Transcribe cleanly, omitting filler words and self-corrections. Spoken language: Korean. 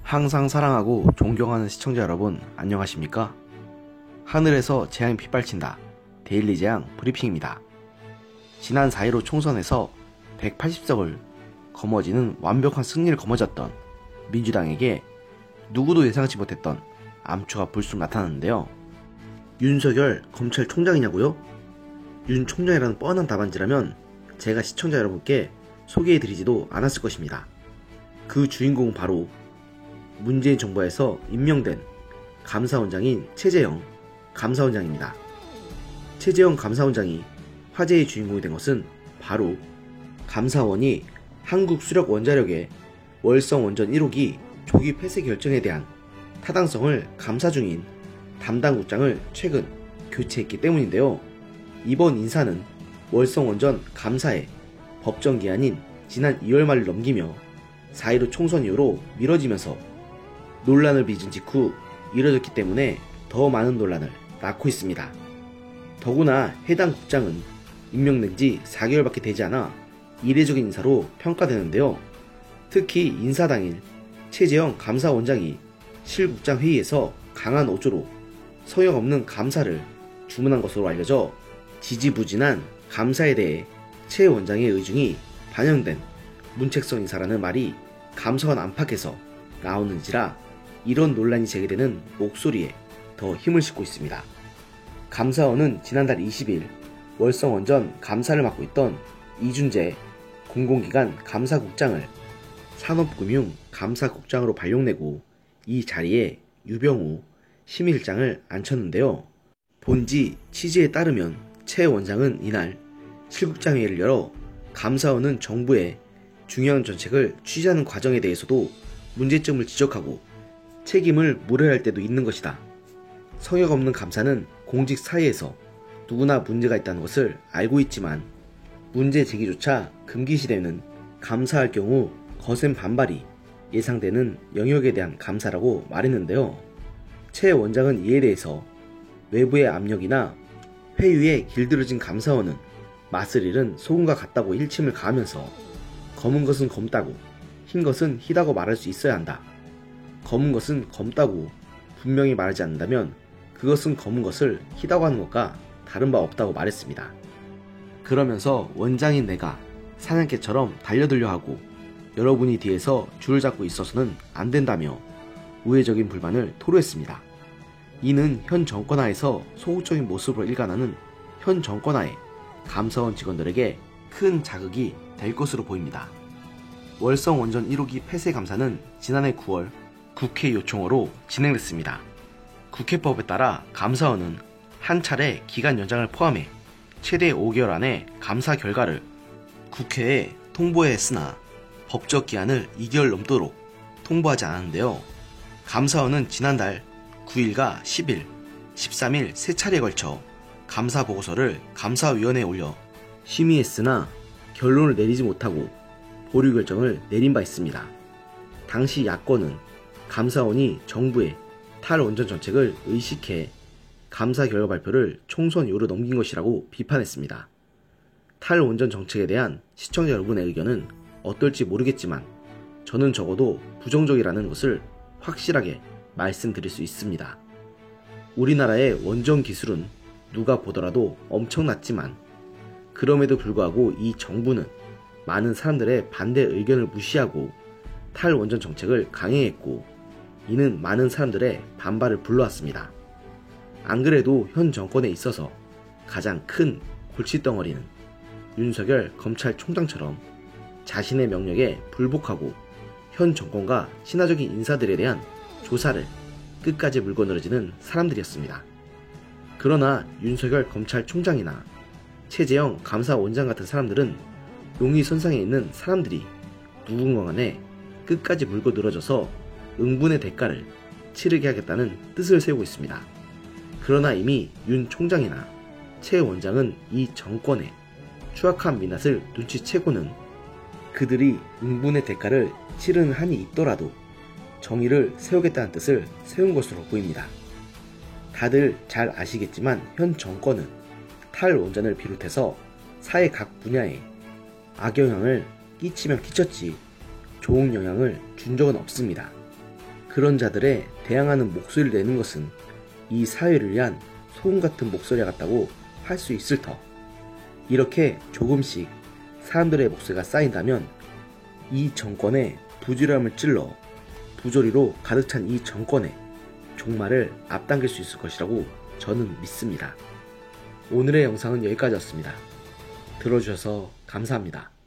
항상 사랑하고 존경하는 시청자 여러분, 안녕하십니까? 하늘에서 재앙이 빗발친다. 데일리 재앙 브리핑입니다. 지난 4.15 총선에서 180석을 거머쥐는 완벽한 승리를 거머쥐었던 민주당에게 누구도 예상하지 못했던 암초가 불쑥 나타났는데요. 윤석열 검찰총장이냐고요? 윤 총장이라는 뻔한 답안지라면 제가 시청자 여러분께 소개해드리지도 않았을 것입니다. 그 주인공은 바로 문재인 정부에서 임명된 감사원장인 최재형 감사원장입니다. 최재형 감사원장이 화제의 주인공이 된 것은 바로 감사원이 한국수력원자력의 월성원전 1호기 조기 폐쇄 결정에 대한 타당성을 감사 중인 담당 국장을 최근 교체했기 때문인데요. 이번 인사는 월성원전 감사의 법정 기한인 지난 2월 말을 넘기며 4.15 총선 이후로 미뤄지면서 논란을 빚은 직후 이뤄졌기 때문에 더 많은 논란을 낳고 있습니다. 더구나 해당 국장은 임명된 지 4개월밖에 되지 않아 이례적인 인사로 평가되는데요. 특히 인사 당일 최재형 감사원장이 실국장 회의에서 강한 어조로 성역 없는 감사를 주문한 것으로 알려져 지지부진한 감사에 대해 최 원장의 의중이 반영된 문책성 인사라는 말이 감사원 안팎에서 나오는지라 이런 논란이 제기되는 목소리에 더 힘을 싣고 있습니다. 감사원은 지난달 20일 월성원전 감사를 맡고 있던 이준재 공공기관 감사국장을 산업금융감사국장으로 발령내고 이 자리에 유병우 심의실장을 앉혔는데요. 본지 취재에 따르면 최 원장은 이날 실국장회의를 열어 감사원은 정부의 중요한 정책을 취재하는 과정에 대해서도 문제점을 지적하고 책임을 물어야 할 때도 있는 것이다. 성역 없는 감사는 공직 사회에서 누구나 문제가 있다는 것을 알고 있지만 문제 제기조차 금기시되는 감사할 경우 거센 반발이 예상되는 영역에 대한 감사라고 말했는데요. 최 원장은 이에 대해서 외부의 압력이나 회유에 길들여진 감사원은 맛을 잃은 소금과 같다고 일침을 가하면서 검은 것은 검다고 흰 것은 희다고 말할 수 있어야 한다. 검은 것은 검다고 분명히 말하지 않는다면 그것은 검은 것을 희다고 하는 것과 다른 바 없다고 말했습니다. 그러면서 원장인 내가 사냥개처럼 달려들려 하고 여러분이 뒤에서 줄을 잡고 있어서는 안 된다며 우회적인 불만을 토로했습니다. 이는 현 정권하에서 소극적인 모습으로 일관하는 현 정권하의 감사원 직원들에게 큰 자극이 될 것으로 보입니다. 월성원전 1호기 폐쇄 감사는 지난해 9월 국회 요청으로 진행됐습니다. 국회법에 따라 감사원은 한 차례 기간 연장을 포함해 최대 5개월 안에 감사 결과를 국회에 통보해야 했으나 법적 기한을 2개월 넘도록 통보하지 않았는데요. 감사원은 지난달 9일과 10일, 13일 세 차례에 걸쳐 감사 보고서를 감사위원회에 올려 심의했으나 결론을 내리지 못하고 보류 결정을 내린 바 있습니다. 당시 야권은 감사원이 정부의 탈원전 정책을 의식해 감사 결과 발표를 총선 이후로 넘긴 것이라고 비판했습니다. 탈원전 정책에 대한 시청자 여러분의 의견은 어떨지 모르겠지만 저는 적어도 부정적이라는 것을 확실하게 말씀드릴 수 있습니다. 우리나라의 원전 기술은 누가 보더라도 엄청났지만 그럼에도 불구하고 이 정부는 많은 사람들의 반대 의견을 무시하고 탈원전 정책을 강행했고 이는 많은 사람들의 반발을 불러왔습니다. 안 그래도 현 정권에 있어서 가장 큰 골칫덩어리는 윤석열 검찰총장처럼 자신의 명령에 불복하고 현 정권과 친화적인 인사들에 대한 조사를 끝까지 물고 늘어지는 사람들이었습니다. 그러나 윤석열 검찰총장이나 최재형 감사원장 같은 사람들은 용의선상에 있는 사람들이 누군가 간에 끝까지 물고 늘어져서 응분의 대가를 치르게 하겠다는 뜻을 세우고 있습니다. 그러나 이미 윤 총장이나 최 원장은 이 정권의 추악한 민낯을 눈치채고는 그들이 응분의 대가를 치르는 한이 있더라도 정의를 세우겠다는 뜻을 세운 것으로 보입니다. 다들 잘 아시겠지만 현 정권은 탈원전을 비롯해서 사회 각 분야에 악영향을 끼치면 끼쳤지 좋은 영향을 준 적은 없습니다. 그런 자들에 대항하는 목소리를 내는 것은 이 사회를 위한 소금 같은 목소리 같다고 할 수 있을 터. 이렇게 조금씩 사람들의 목소리가 쌓인다면 이 정권의 부지런함을 찔러 부조리로 가득 찬 이 정권의 종말을 앞당길 수 있을 것이라고 저는 믿습니다. 오늘의 영상은 여기까지였습니다. 들어주셔서 감사합니다.